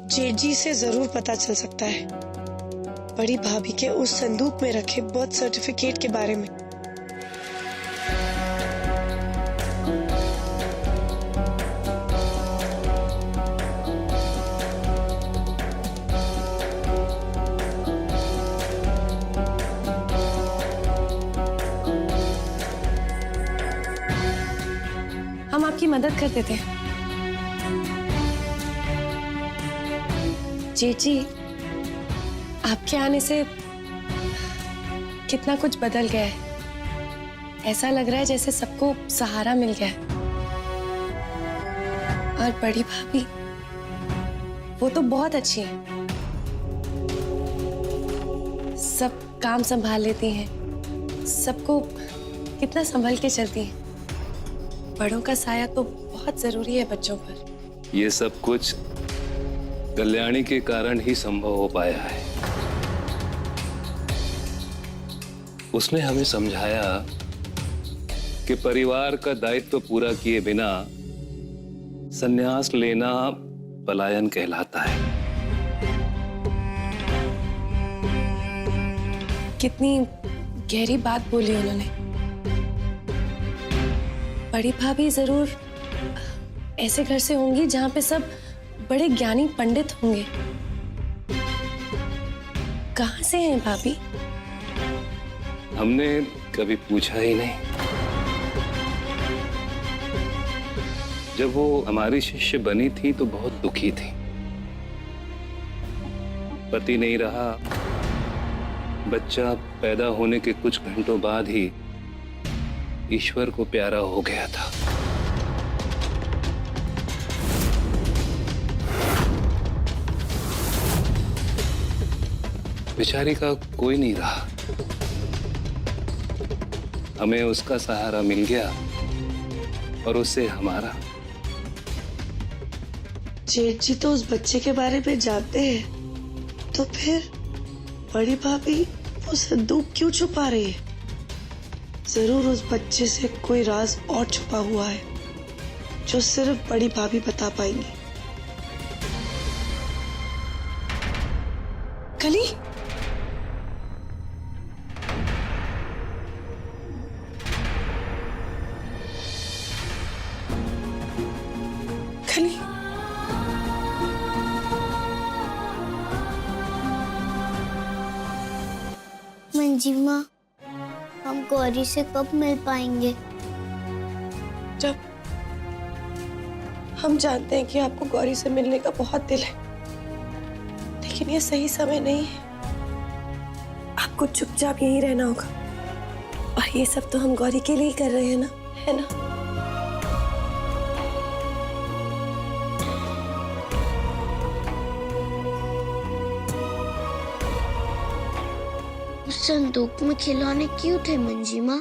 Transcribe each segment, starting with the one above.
जेठ जी से जरूर पता चल सकता है बड़ी भाभी के उस संदूक में रखे बर्थ सर्टिफिकेट के बारे में। हम आपकी मदद कर देते हैं। जेठ जी, आपके आने से कितना कुछ बदल गया है। ऐसा लग रहा है जैसे सबको सहारा मिल गया है। और बड़ी भाभी, वो तो बहुत अच्छी है, सब काम संभाल लेती हैं, सबको कितना संभल के चलती हैं। बड़ों का साया तो बहुत जरूरी है बच्चों पर। ये सब कुछ कल्याणी के कारण ही संभव हो पाया है। उसने हमें समझाया कि परिवार का दायित्व पूरा किए बिना संन्यास लेना पलायन कहलाता है। कितनी गहरी बात बोली उन्होंने। बड़ी भाभी जरूर ऐसे घर से होंगी जहां पे सब बड़े ज्ञानी पंडित होंगे। कहां से हैं भाभी? हमने कभी पूछा ही नहीं। जब वो हमारी शिष्य बनी थी तो बहुत दुखी थी। पति नहीं रहा, बच्चा पैदा होने के कुछ घंटों बाद ही ईश्वर को प्यारा हो गया था। बेचारी का कोई नहीं रहा। हमें उसका सहारा मिल गया और उससे हमारा। जेठ जी तो उस बच्चे के बारे में जानते हैं, तो फिर बड़ी भाभी वो संदूक क्यों छुपा रही है? जरूर उस बच्चे से कोई राज और छुपा हुआ है जो सिर्फ बड़ी भाभी बता पाएंगी। कली, कली, मंजिमा, हम गौरी से कब मिल पाएंगे? जब हम जानते हैं कि आपको गौरी से मिलने का बहुत दिल है, लेकिन ये सही समय नहीं है। आपको चुपचाप यहीं रहना होगा। और ये सब तो हम गौरी के लिए ही कर रहे हैं ना, है ना? उस संदूक में खिलौने क्यों थे मंजिमा?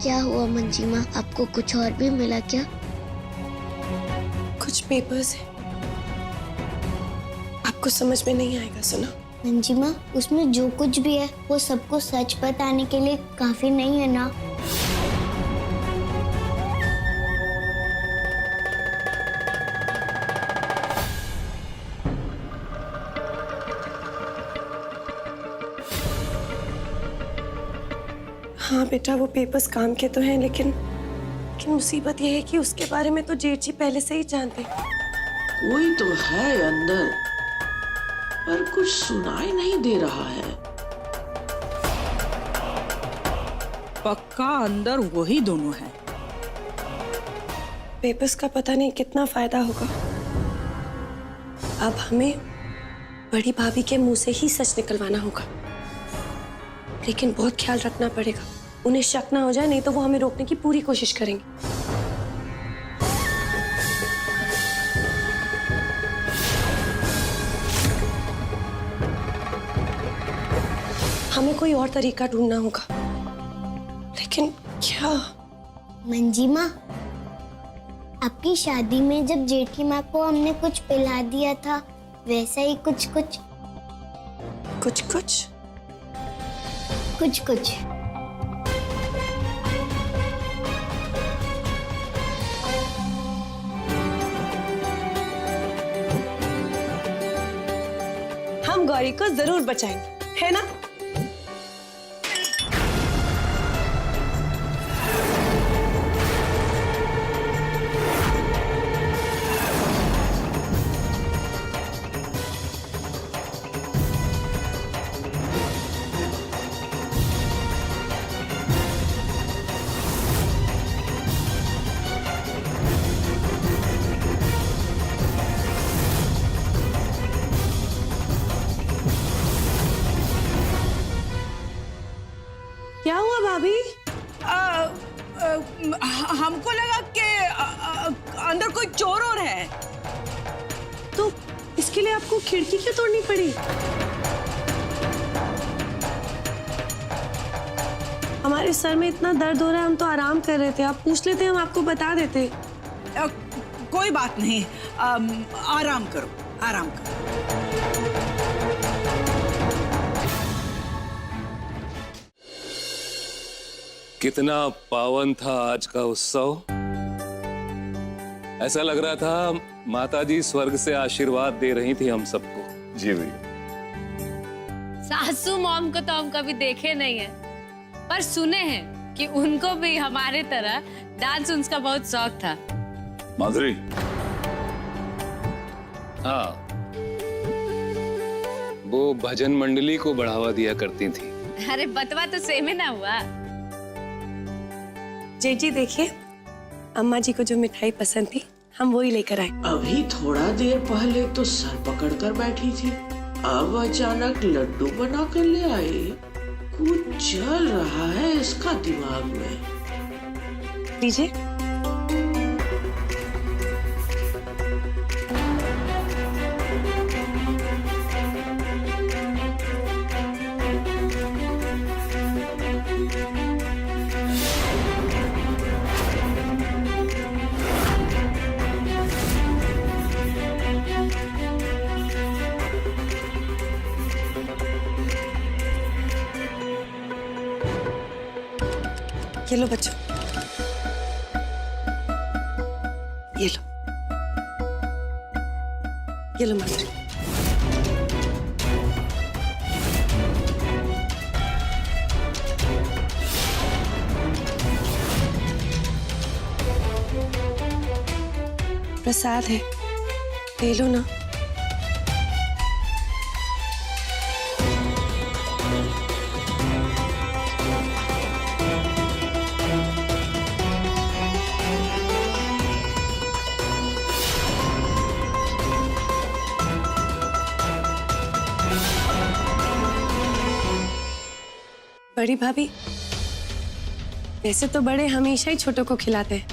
क्या हुआ मंजिमा, आपको कुछ और भी मिला क्या? कुछ पेपर्स हैं, आपको समझ में नहीं आएगा। सुनो मंजिमा, उसमें जो कुछ भी है वो सबको सच बताने के लिए काफी नहीं है ना? हाँ बेटा, वो पेपर्स काम के तो हैं, लेकिन मुसीबत ये है कि उसके बारे में तो जेठ जी पहले से ही जानते हैं। कोई तो है अंदर, पर कुछ सुनाई नहीं दे रहा है। पक्का अंदर वही दोनों हैं। पेपर्स का पता नहीं कितना फायदा होगा। अब हमें बड़ी भाभी के मुंह से ही सच निकलवाना होगा, लेकिन बहुत ख्याल रखना पड़ेगा, उन्हें शक ना हो जाए, नहीं तो वो हमें रोकने की पूरी कोशिश करेंगे। हमें कोई और तरीका ढूंढना होगा, लेकिन क्या? मंजिमा, आपकी शादी में जब जेठी माँ को हमने कुछ पिला दिया था, वैसा ही कुछ कुछ कुछ कुछ कुछ। हम गौरी को जरूर बचाएंगे, है ना? क्या हुआ भाभी? हमको लगा कि अंदर कोई चोर और है। तो इसके लिए आपको खिड़की क्यों तोड़नी पड़ी? हमारे सर में इतना दर्द हो रहा है, हम तो आराम कर रहे थे। आप पूछ लेते, हम आपको बता देते। कोई बात नहीं, आराम करो, आराम करो। कितना पावन था आज का उत्सव। ऐसा लग रहा था माताजी स्वर्ग से आशीर्वाद दे रही थी हम सबको। जी भैया। सासू मॉम को तो हम कभी देखे नहीं है, पर सुने हैं कि उनको भी हमारे तरह डांस का बहुत शौक था। माधुरी। हाँ, वो भजन मंडली को बढ़ावा दिया करती थी। अरे बतवा तो सेम ही ना हुआ। जी देखिए, अम्मा जी को जो मिठाई पसंद थी हम वही लेकर आए। अभी थोड़ा देर पहले तो सर पकड़कर बैठी थी, अब अचानक लड्डू बना कर ले आए। कुछ चल रहा है इसका दिमाग में। लीजिए। ये लो बच्चों, ये लो, ये लो माधुरी। प्रसाद है, ले लो ना। बड़ी भाभी, वैसे तो बड़े हमेशा ही छोटों को खिलाते हैं,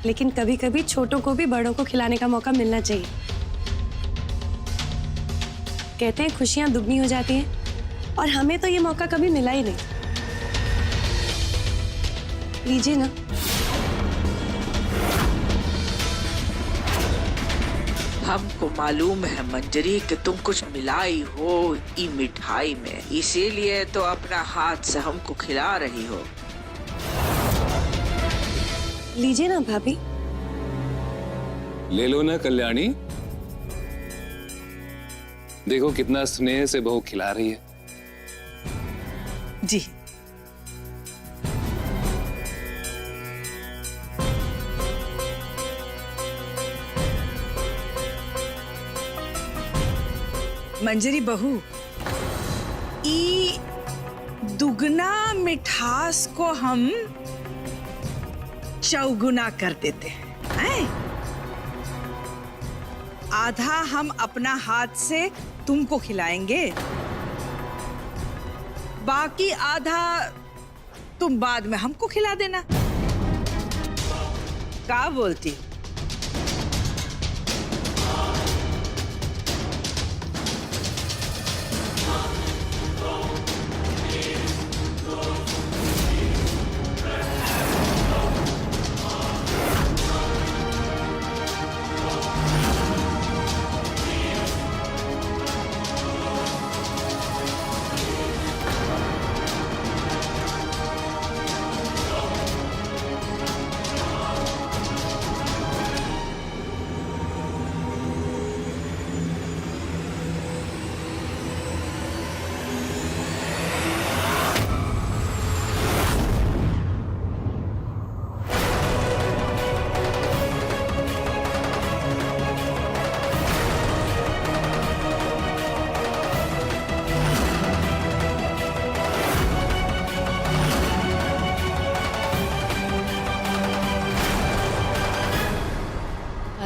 लेकिन कभी कभी छोटों को भी बड़ों को खिलाने का मौका मिलना चाहिए। कहते हैं खुशियां दुगनी हो जाती हैं, और हमें तो ये मौका कभी मिला ही नहीं। लीजिए ना। हमको मालूम है मंजरी कि तुम कुछ मिलाई हो ई मिठाई में, इसीलिए तो अपना हाथ से हमको खिला रही हो। लीजिए ना भाभी। ले लो ना कल्याणी, देखो कितना स्नेह से बहू खिला रही है। जी। मंजरी बहू, ई दुगना मिठास को हम चौगुना कर देते हैं। आधा हम अपना हाथ से तुमको खिलाएंगे, बाकी आधा तुम बाद में हमको खिला देना। क्या बोलती?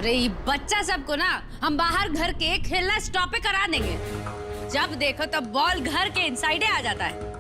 अरे ये बच्चा सबको ना हम बाहर घर के खेलना स्टॉप पे करा देंगे। जब देखो तब बॉल घर के इनसाइड आ जाता है।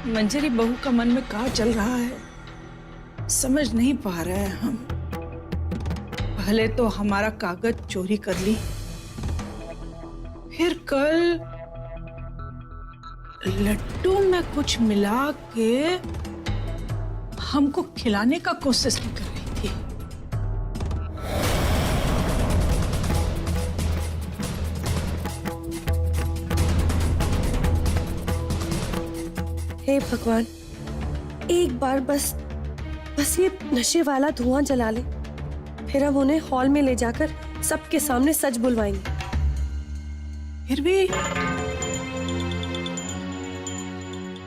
मंजरी बहू का मन में क्या चल रहा है समझ नहीं पा रहे हैं हम। पहले तो हमारा कागज चोरी कर ली, फिर कल लड्डू में कुछ मिला के हमको खिलाने का कोशिश भी कर रही थी। हे भगवान, एक बार बस ये नशे वाला धुआं जला ले, फिर हम उन्हें हॉल में ले जाकर सबके सामने सच बुलवाएंगे। फिर भी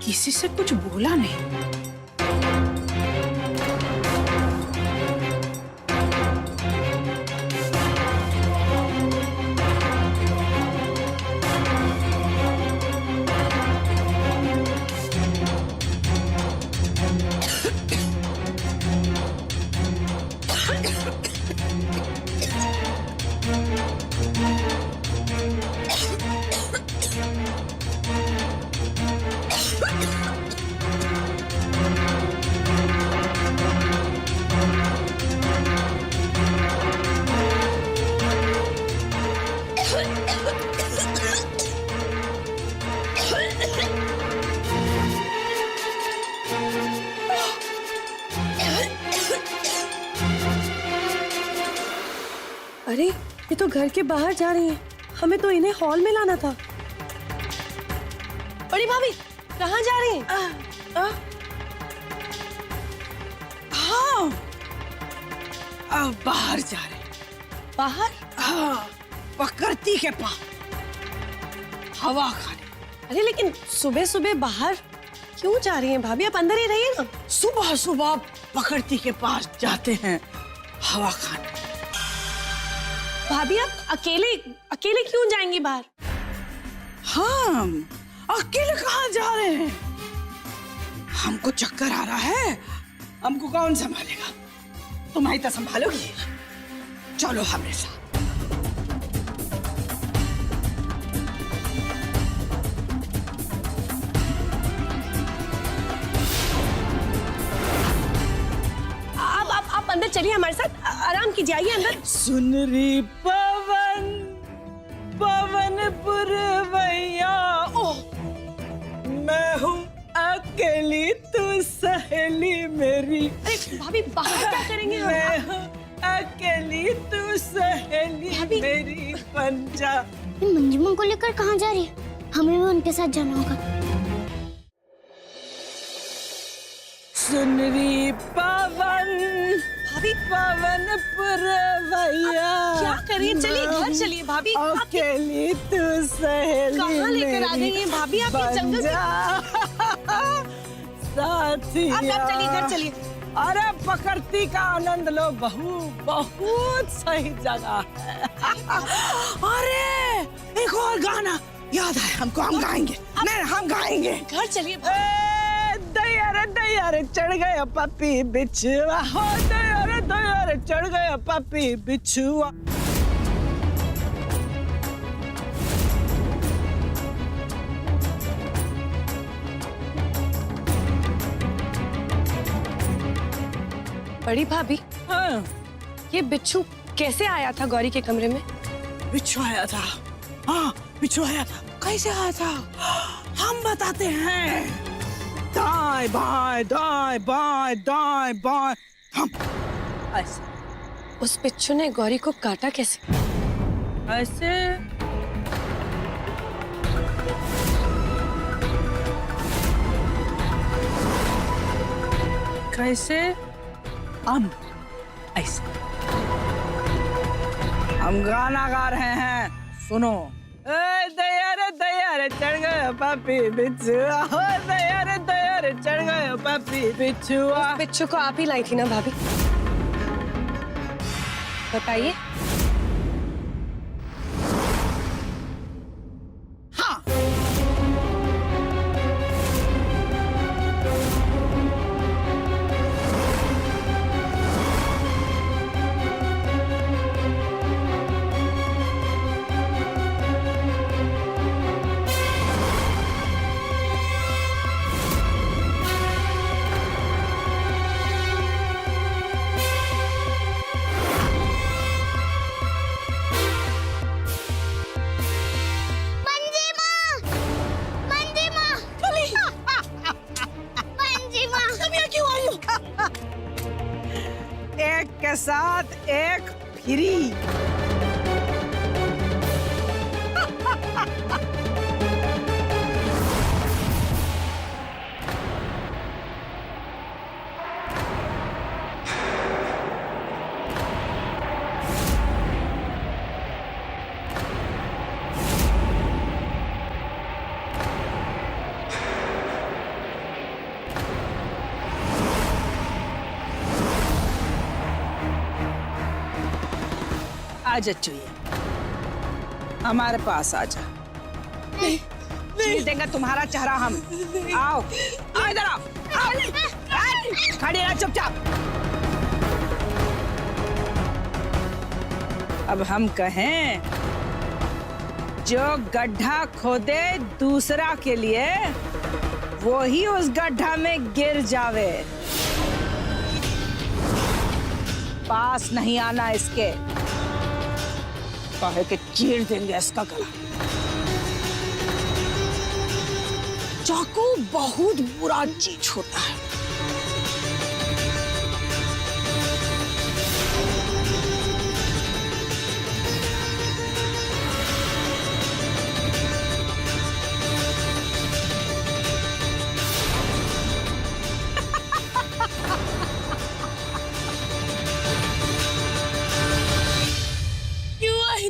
किसी से कुछ बोला नहीं। अरे ये तो घर के बाहर जा रही हैं, हमें तो इन्हें हॉल में लाना था। बड़ी भाभी कहाँ जा रही हैं? हाँ, अब बाहर जा रहे हैं। बाहर? हाँ, प्रकृति के पास हवा खाने। अरे लेकिन सुबह सुबह बाहर क्यों जा रही हैं भाभी? आप अंदर ही रहिए ना। सुबह सुबह प्रकृति के पास जाते हैं हवा खाने। भाभी आप अकेले क्यों जाएंगी बाहर? हम अकेले कहाँ जा रहे हैं? हमको चक्कर आ रहा है, हमको कौन संभालेगा? तुम ही तो संभालोगी। चलो हमारे साथ। आप अंदर चलिए हमारे साथ, आराम कीजिए, आइए अंदर। सुनरी पवन पुरवैया, मैं हूँ अकेली तू सहेली मेरी। अरे भाभी बाहर क्या करेंगे हम? मैं हूँ अकेली तू सहेली मेरी पंजा। ये मंजूमा को लेकर कहाँ जा रही है? हमें भी उनके साथ जाना होगा। सुनरी पवन पुरवैया, क्या करिए? चलिए घर चलिए भाभी। अकेली तू सहेली कहाँ लेकर आ गई हैं भाभी? आप ये जंगल से साथिया। आप चलिए घर चलिए। अरे प्रकृति का आनंद लो बहू, बहुत सही जगह है। अरे एक और गाना याद है हमको, हम गाएंगे। नहीं, हम गाएंगे। घर चलिए। दैया रे चढ़ गया पपी बिछुआ, हो दैया रे चढ़ गया पपी बिछुआ। बड़ी भाभी, हाँ, ये बिच्छू कैसे आया था गौरी के कमरे में? बिच्छू आया था। हाँ, बिच्छू आया था। कैसे आया था हम बताते हैं। दाएं बाएं दाएं बाएं दाएं बाएं, हम ऐसे उस बिच्छू ने गौरी को काटा कैसे? ऐसे कैसे? हम ऐसे हम गाना गा रहे हैं, सुनो। दया रे चढ़ गया पापी बिच्छुआ, हो दया रे चढ़ गया पापी बिच्छुआ। बिच्छू को आप ही लाई थी ना भाभी? बताइए। हाँ, एक के साथ एक फ्री। आजा चुईए, हमारे पास आजा। नहीं देंगे तुम्हारा चेहरा हम। आओ आओ इधर आओ, खड़ी रह चुपचाप। अब हम कहें, जो गड्ढा खोदे दूसरा के लिए, वो ही उस गड्ढा में गिर जावे। पास नहीं आना इसके, कहे कि चीर देंगे इसका गला। चाकू बहुत बुरा चीज होता है।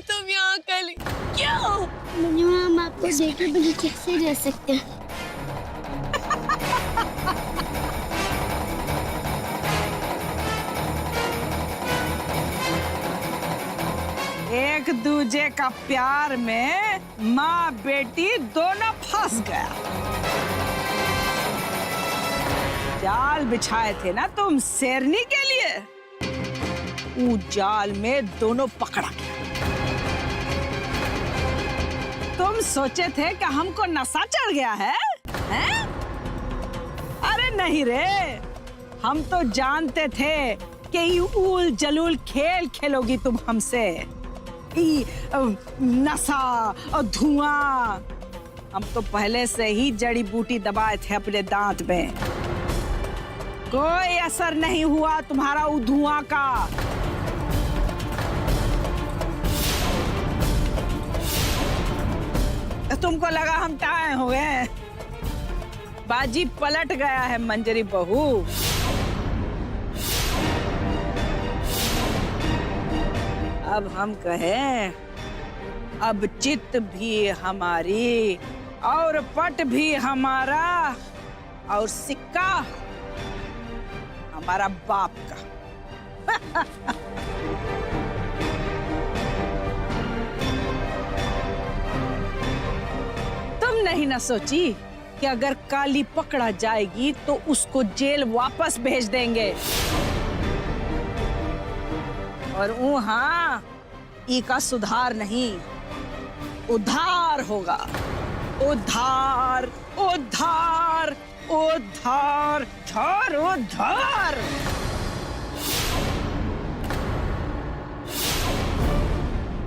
तुम यहाँ कल क्यों? मंजू हम आपको देखे बिना कैसे रह सकते हैं? एक दूजे का प्यार में माँ बेटी दोनों फंस गया। जाल बिछाए थे ना तुम शेरनी के लिए, वो जाल में दोनों पकड़ा गया। तुम सोचे थे कि हमको नशा चढ़ गया है, हैं? अरे नहीं रे, हम तो जानते थे कि ये ऊल जलूल खेल खेलोगी तुम हमसे। नशा और धुआं, हम तो पहले से ही जड़ी बूटी दबाए थे अपने दांत में। कोई असर नहीं हुआ तुम्हारा वो धुआं का। तुमको लगा हम टाए हो गए। बाजी पलट गया है मंजरी बहू। अब हम कहें, अब चित भी हमारी और पट भी हमारा और सिक्का हमारा बाप का। तुम नहीं ना सोची कि अगर काली पकड़ा जाएगी तो उसको जेल वापस भेज देंगे, और हाँ, ई का सुधार नहीं, उद्धार होगा। उद्धार उद्धार उद्धार धार उद्धार।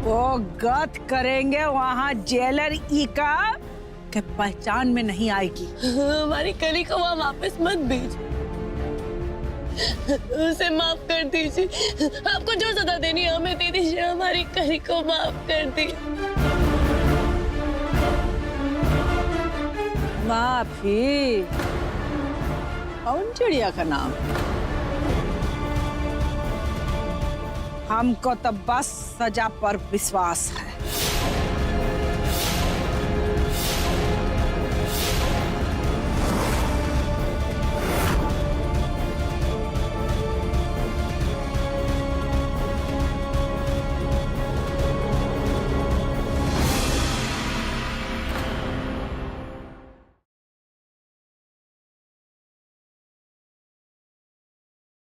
वो गत करेंगे वहां जेलर ई का कि पहचान में नहीं आएगी। हमारी कली को वहां वापस मत भेज। उसे माफ कर दीजिए। आपको जो सजा देनी है हमें दे दीजिए, हमारी करी को माफ कर दीजिए। माफी? कौन चिड़िया का नाम? हमको तो बस सजा पर विश्वास है।